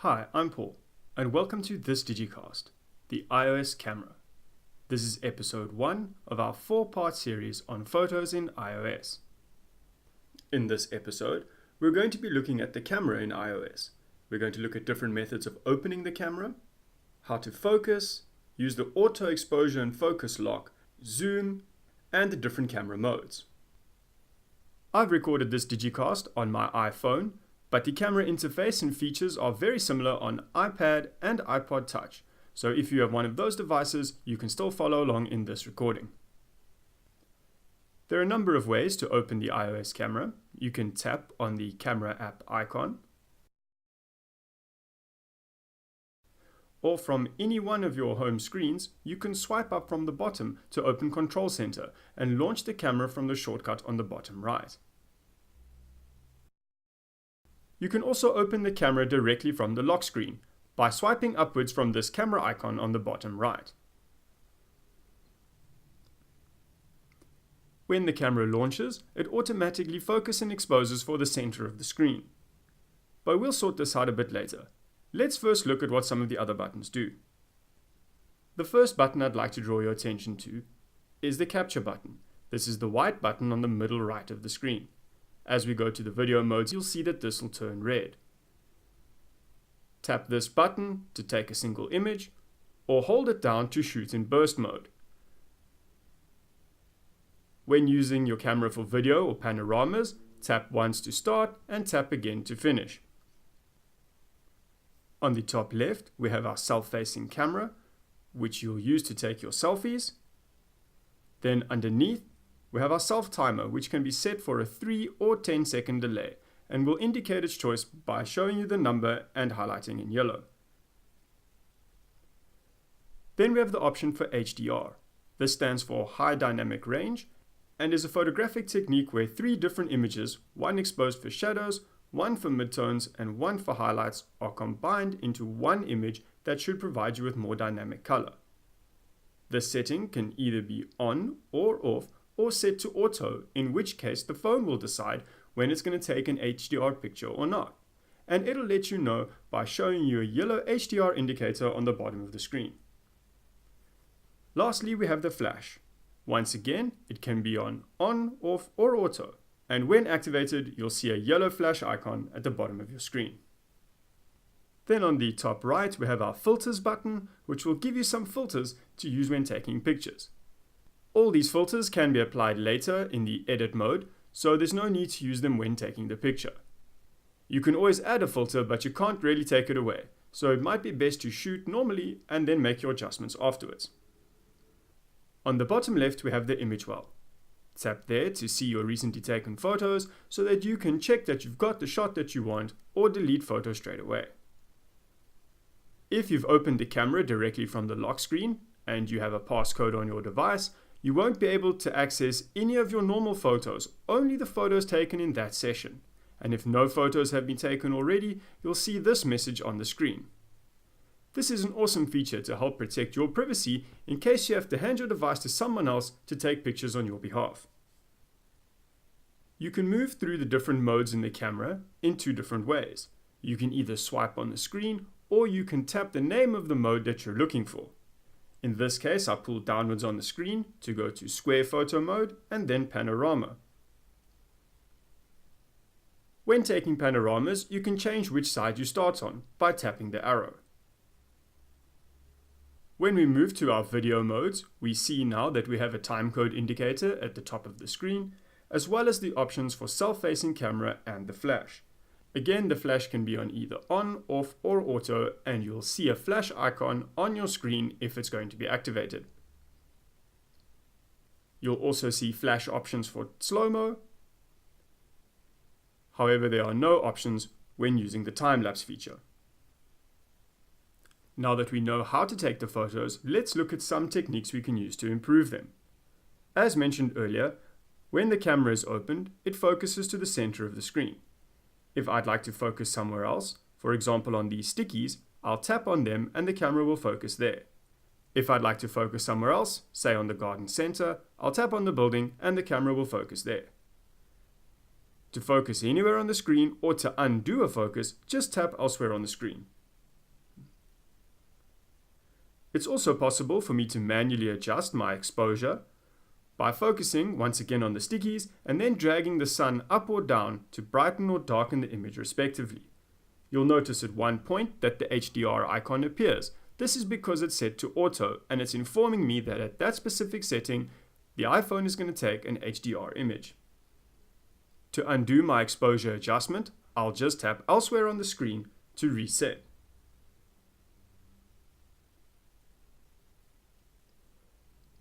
Hi, I'm Paul, and welcome to this Digicast, the iOS camera. This is episode 1 of our 4-part series on photos in iOS. In this episode, we're going to be looking at the camera in iOS. We're going to look at different methods of opening the camera, how to focus, use the auto exposure and focus lock, zoom, and the different camera modes. I've recorded this Digicast on my iPhone, but the camera interface and features are very similar on iPad and iPod Touch, so if you have one of those devices, you can still follow along in this recording. There are a number of ways to open the iOS camera. You can tap on the camera app icon, or from any one of your home screens, you can swipe up from the bottom to open Control Center and launch the camera from the shortcut on the bottom right. You can also open the camera directly from the lock screen by swiping upwards from this camera icon on the bottom right. When the camera launches, it automatically focuses and exposes for the center of the screen. But we'll sort this out a bit later. Let's first look at what some of the other buttons do. The first button I'd like to draw your attention to is the capture button. This is the white button on the middle right of the screen. As we go to the video modes, you'll see that this will turn red. Tap this button to take a single image, or hold it down to shoot in burst mode. When using your camera for video or panoramas, tap once to start and tap again to finish. On the top left, we have our self-facing camera, which you'll use to take your selfies. Then underneath, we have our self timer, which can be set for a 3 or 10-second delay and will indicate its choice by showing you the number and highlighting in yellow. Then we have the option for HDR. This stands for High Dynamic Range and is a photographic technique where 3 different images, one exposed for shadows, one for midtones, and one for highlights, are combined into one image that should provide you with more dynamic color. This setting can either be on or off, or set to auto, in which case the phone will decide when it's going to take an HDR picture or not. And it'll let you know by showing you a yellow HDR indicator on the bottom of the screen. Lastly, we have the flash. Once again, it can be on, off, or auto. And when activated, you'll see a yellow flash icon at the bottom of your screen. Then on the top right, we have our filters button, which will give you some filters to use when taking pictures. All these filters can be applied later in the edit mode, so there's no need to use them when taking the picture. You can always add a filter, but you can't really take it away, so it might be best to shoot normally and then make your adjustments afterwards. On the bottom left, we have the image well. Tap there to see your recently taken photos so that you can check that you've got the shot that you want or delete photos straight away. If you've opened the camera directly from the lock screen and you have a passcode on your device, you won't be able to access any of your normal photos, only the photos taken in that session. And if no photos have been taken already, you'll see this message on the screen. This is an awesome feature to help protect your privacy in case you have to hand your device to someone else to take pictures on your behalf. You can move through the different modes in the camera in 2 different ways. You can either swipe on the screen, or you can tap the name of the mode that you're looking for. In this case, I pull downwards on the screen to go to square photo mode and then panorama. When taking panoramas, you can change which side you start on by tapping the arrow. When we move to our video modes, we see now that we have a timecode indicator at the top of the screen, as well as the options for self-facing camera and the flash. Again, the flash can be on either on, off, or auto, and you'll see a flash icon on your screen if it's going to be activated. You'll also see flash options for slow-mo. However, there are no options when using the time-lapse feature. Now that we know how to take the photos, let's look at some techniques we can use to improve them. As mentioned earlier, when the camera is opened, it focuses to the center of the screen. If I'd like to focus somewhere else, for example on these stickies, I'll tap on them and the camera will focus there. If I'd like to focus somewhere else, say on the garden center, I'll tap on the building and the camera will focus there. To focus anywhere on the screen or to undo a focus, just tap elsewhere on the screen. It's also possible for me to manually adjust my exposure by focusing once again on the stickies and then dragging the sun up or down to brighten or darken the image respectively. You'll notice at one point that the HDR icon appears. This is because it's set to auto and it's informing me that at that specific setting, the iPhone is going to take an HDR image. To undo my exposure adjustment, I'll just tap elsewhere on the screen to reset.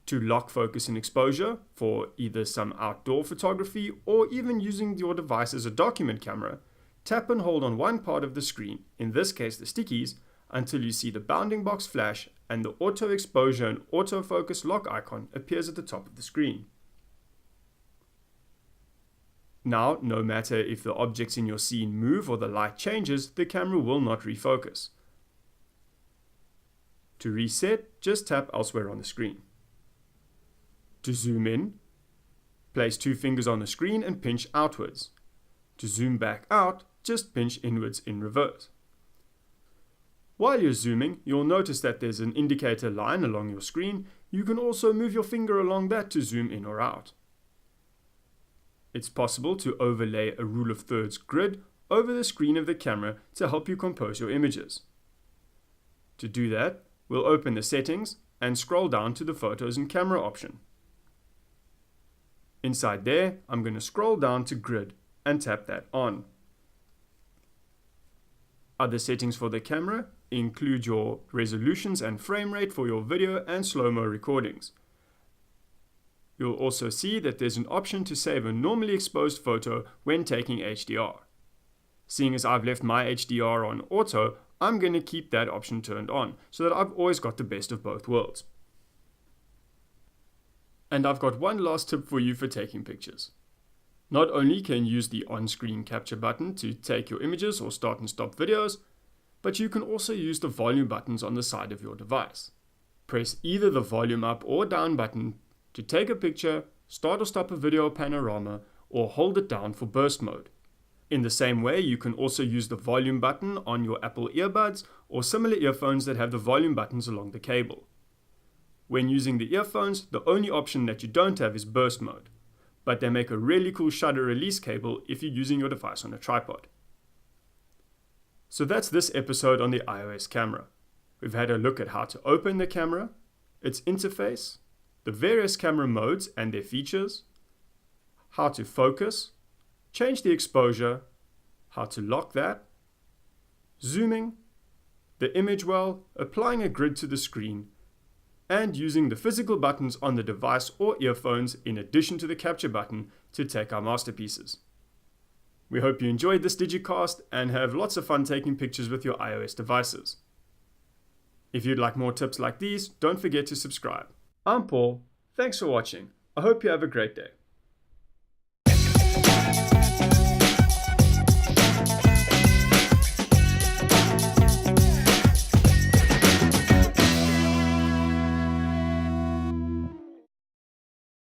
To lock focus and exposure for either some outdoor photography or even using your device as a document camera, tap and hold on one part of the screen, in this case the stickies, until you see the bounding box flash and the auto exposure and autofocus lock icon appears at the top of the screen. Now, no matter if the objects in your scene move or the light changes, the camera will not refocus. To reset, just tap elsewhere on the screen. To zoom in, place 2 fingers on the screen and pinch outwards. To zoom back out, just pinch inwards in reverse. While you're zooming, you'll notice that there's an indicator line along your screen. You can also move your finger along that to zoom in or out. It's possible to overlay a rule of thirds grid over the screen of the camera to help you compose your images. To do that, we'll open the settings and scroll down to the photos and camera option. Inside there, I'm going to scroll down to grid and tap that on. Other settings for the camera include your resolutions and frame rate for your video and slow-mo recordings. You'll also see that there's an option to save a normally exposed photo when taking HDR. Seeing as I've left my HDR on auto, I'm going to keep that option turned on so that I've always got the best of both worlds. And I've got one last tip for you for taking pictures. Not only can you use the on-screen capture button to take your images or start and stop videos, but you can also use the volume buttons on the side of your device. Press either the volume up or down button to take a picture, start or stop a video panorama, or hold it down for burst mode. In the same way, you can also use the volume button on your Apple earbuds or similar earphones that have the volume buttons along the cable. When using the earphones, the only option that you don't have is burst mode, but they make a really cool shutter release cable if you're using your device on a tripod. So that's this episode on the iOS camera. We've had a look at how to open the camera, its interface, the various camera modes and their features, how to focus, change the exposure, how to lock that, zooming, the image well, applying a grid to the screen, and using the physical buttons on the device or earphones in addition to the capture button to take our masterpieces. We hope you enjoyed this Digicast and have lots of fun taking pictures with your iOS devices. If you'd like more tips like these, don't forget to subscribe. I'm Paul. Thanks for watching. I hope you have a great day.